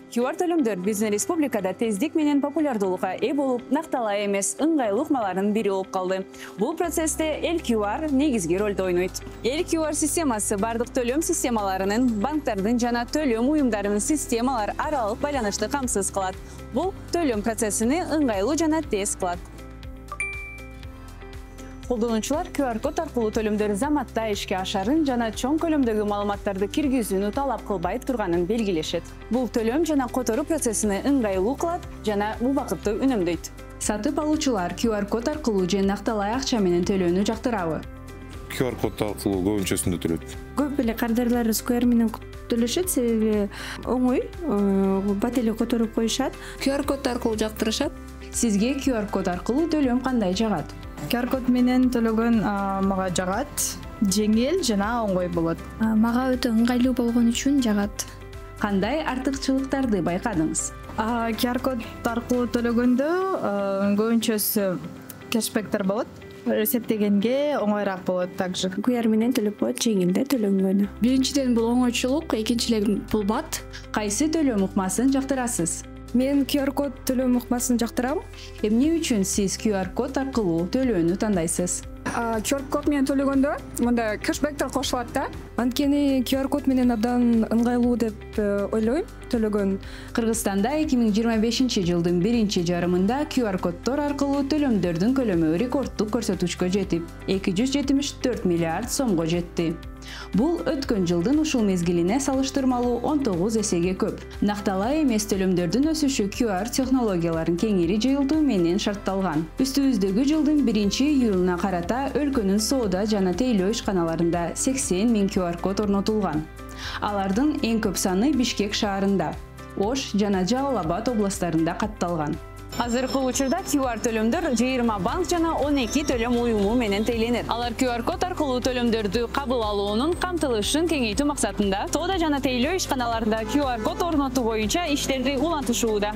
QR төлөмдөр биздин республикада тездик менен популярдуулукка ээ болуп, накталаа эмес ыңгайлуу ыкмалардын бири болуп калды. Бул процессте эл QR негизги ролду ойнойт. Эл QR системасы бардык төлөм системаларынын, банктардын жана төлөм уюмдарынын системалар аралык байланышты камсыз кылат. Бул төлөм процессини ыңгайлуу жана тез кылат. Колдонуучулар QR код аркылуу төлөмдөр заматта ишке ашарын жана чоң көлөмдөгү маалыматтарды киргизүүнү талап кылбай турганын белгилешет. Бул төлөм жана которуу процессини ыңгайлуу кылат жана убакытты үнөмдөйт. Сатып алуучулар QR код аркылуу же накталай акча менен төлөөнү жактырабы? QR код аркылуу көбүнчөсүндө төлөйт. Көп эле кардарлар Square менен төлөшөт, себеби оңой, бат эле которуп коюшат. QR код аркылуу жактырышат. Сизге QR код аркылуу төлөм кандай жагат? QR код менен төлөгөн мага жагат, жеңил жана оңой болот. Мага өтө ыңгайлуу болгон үчүн жагат. Кандай артыкчылыктарды байкадыңыз? QR код аркылуу төлөгөндө көбүнчөсү кэшбэктер болот. Эсептегенге оңойраак болот также. QR менен төлөп коет, жеңил да төлөнгөнү. Биринчиден бул оңойчулук, экинчиден бул бат. Кайсы төлөм ыкмасын жактырасыз? Мен QR код төлөм ыкмасын жактырам. Эмне үчүн сиз QR код аркылуу төлөөнү тандайсыз? QR код менен төлөгөндө мында кэшбэктер кошулат да. Анткени QR код менен абдан ыңгайлуу деп ойлойм төлөгөн. Кыргызстанда 2025 жылдын биринчи жарымында QR коддор аркылуу төлөмдөрдүн көлөмү рекордтук көрсөтүчкө жетип, 274 миллиард сомго жетти. Бул өткөн жылдын ушул мезгилине салыштырмалуу 19 эсеге көп. Накталай эмес төлөмдөрдүн өсүшү QR технологияларын кеңири жайылтуу менен шартталган. Үстүбүздөгү жылдын 1-июлуна карата өлкөнүн соода жана тейлөө ишканаларында 80 000 QR код орнотулган. Алардын эң көп саны Бишкек шаарында, Ош жана Жалал Абад областарында катталган. Азыркы учурда QR төлөмдөр 20 банк жана 12 төлөм уюму менен тейлөнөт. Алар QR код аркылуу төлөмдөрдү кабыл алуунун камтылышын кеңейтүү максатында соода жана тейлөө ишканаларында QR код орнотуу боюнча иштерди улантышууда.